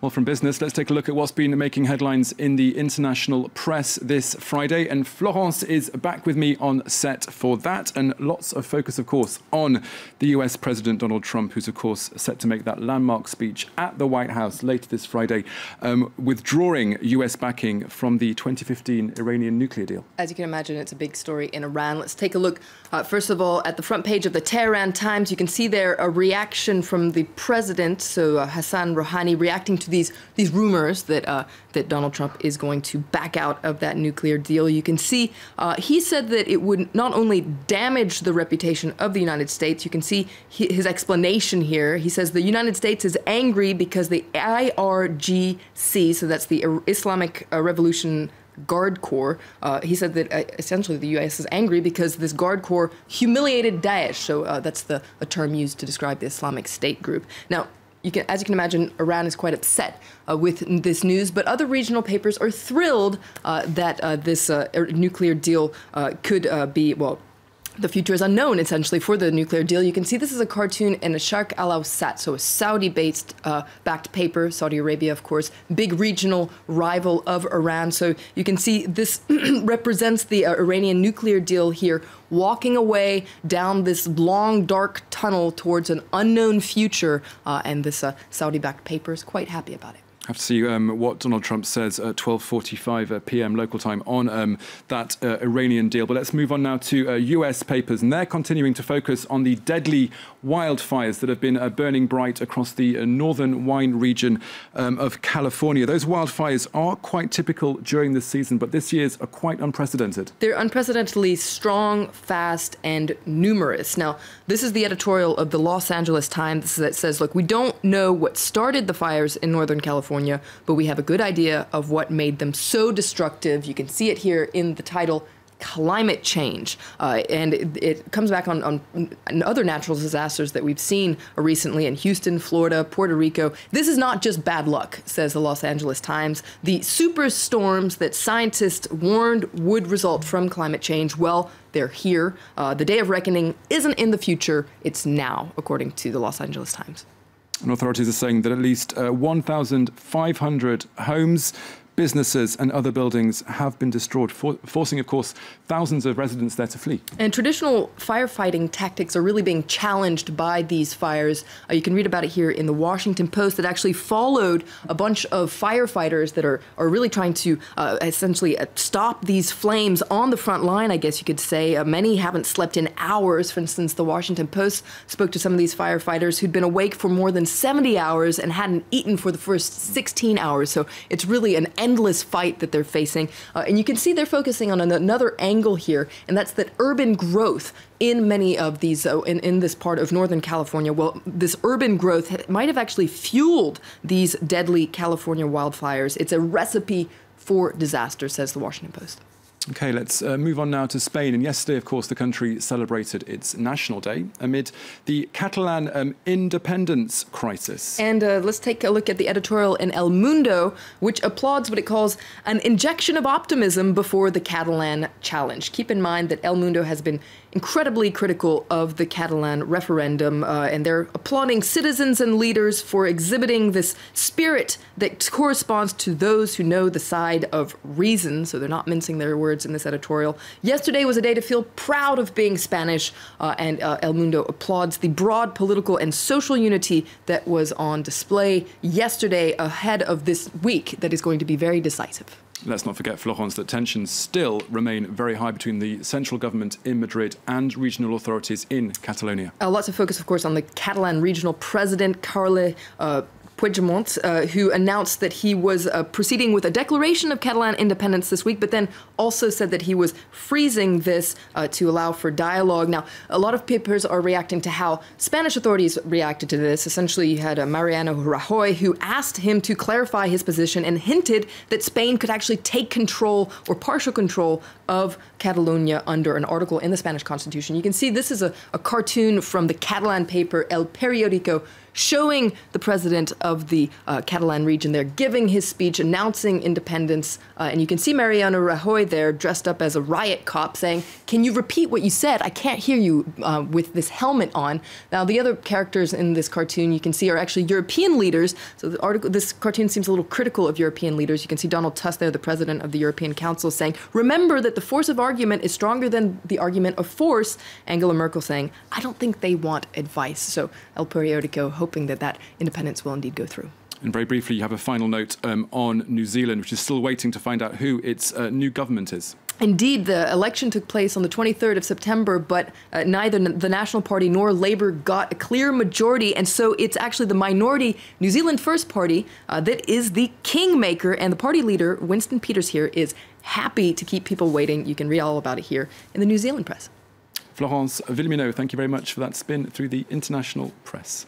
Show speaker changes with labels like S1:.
S1: Well, from business, let's take a look at what's been making headlines in the international press this Friday. And Florence is back with me on set for that. And lots of focus, of course, on the US President Donald Trump, who's, of course, set to make that landmark speech at the White House later this Friday, withdrawing US backing from the 2015 Iranian nuclear deal.
S2: As you can imagine, it's a big story in Iran. Let's take a look, first of all, at the front page of the Tehran Times. You can see there a reaction from the president, so Hassan Rouhani, reacting to these rumors that Donald Trump is going to back out of that nuclear deal. You can see he said that it would not only damage the reputation of the United States. You can see his explanation here. He says the United States is angry because the IRGC, so that's the Islamic Revolution Guard Corps, he said that essentially the U.S. is angry because this Guard Corps humiliated Daesh. So that's a term used to describe the Islamic State group. Now, as you can imagine, Iran is quite upset with this news, but other regional papers are thrilled that this nuclear deal could be, well, the future is unknown, essentially, for the nuclear deal. You can see this is a cartoon in a Sharq al-Awsat, so a Saudi-based backed paper, Saudi Arabia, of course, big regional rival of Iran. So you can see this represents the Iranian nuclear deal here, walking away down this long, dark tunnel towards an unknown future, and this Saudi-backed paper is quite happy about it.
S1: Have to see what Donald Trump says at 12:45 p.m. local time on that Iranian deal. But let's move on now to US papers, and they're continuing to focus on the deadly wildfires that have been burning bright across the northern wine region of California. Those wildfires are quite typical during this season, but this year's are quite unprecedented.
S2: They're unprecedentedly strong, fast, and numerous. Now, this is the editorial of the Los Angeles Times that says, look, we don't know what started the fires in Northern California, but we have a good idea of what made them so destructive. You can see it here in the title, Climate Change. And it comes back on other natural disasters that we've seen recently in Houston, Florida, Puerto Rico. This is not just bad luck, says the Los Angeles Times. The superstorms that scientists warned would result from climate change, well, they're here. The day of reckoning isn't in the future, it's now, according to the Los Angeles Times.
S1: And authorities are saying that at least 1,500 homes, businesses and other buildings have been destroyed, forcing, of course, thousands of residents there to flee.
S2: And traditional firefighting tactics are really being challenged by these fires. You can read about it here in the Washington Post that actually followed a bunch of firefighters that are really trying to essentially stop these flames on the front line, I guess you could say. Many haven't slept in hours. For instance, the Washington Post spoke to some of these firefighters who'd been awake for more than 70 hours and hadn't eaten for the first 16 hours. So it's really an endless fight that they're facing. And you can see they're focusing on another angle here, and that's that urban growth in many of these, in this part of Northern California. Well, this urban growth might have actually fueled these deadly California wildfires. It's a recipe for disaster, says the Washington Post.
S1: OK, let's move on now to Spain. And yesterday, of course, the country celebrated its National Day amid the Catalan independence crisis.
S2: And let's take a look at the editorial in El Mundo, which applauds what it calls an injection of optimism before the Catalan challenge. Keep in mind that El Mundo has been incredibly critical of the Catalan referendum, and they're applauding citizens and leaders for exhibiting this spirit that corresponds to those who know the side of reason, so they're not mincing their words in this editorial. Yesterday was a day to feel proud of being Spanish, and El Mundo applauds the broad political and social unity that was on display yesterday ahead of this week that is going to be very decisive.
S1: Let's not forget, Florence, that tensions still remain very high between the central government in Madrid and regional authorities in Catalonia.
S2: Lots of focus, of course, on the Catalan regional president, Carles Puigdemont, who announced that he was proceeding with a declaration of Catalan independence this week, but then also said that he was freezing this to allow for dialogue. Now, a lot of papers are reacting to how Spanish authorities reacted to this. Essentially, you had Mariano Rajoy, who asked him to clarify his position and hinted that Spain could actually take control or partial control of Catalonia under an article in the Spanish constitution. You can see this is a cartoon from the Catalan paper El Periódico showing the president of the Catalan region there giving his speech, announcing independence. And you can see Mariano Rajoy there dressed up as a riot cop saying, "Can you repeat what you said? I can't hear you," with this helmet on. Now, the other characters in this cartoon you can see are actually European leaders. So this cartoon seems a little critical of European leaders. You can see Donald Tusk there, the president of the European Council, saying, "Remember that the force of argument is stronger than the argument of force." Angela Merkel saying, "I don't think they want advice." So El Periodico hoping that that independence will indeed go through.
S1: And very briefly, you have a final note on New Zealand, which is still waiting to find out who its new government is.
S2: Indeed, the election took place on the 23rd of September, but neither the National Party nor Labour got a clear majority, and so it's actually the minority New Zealand First Party that is the kingmaker, and the party leader, Winston Peters here, is happy to keep people waiting. You can read all about it here in the New Zealand press.
S1: Florence Villeminot, thank you very much for that spin through the international press.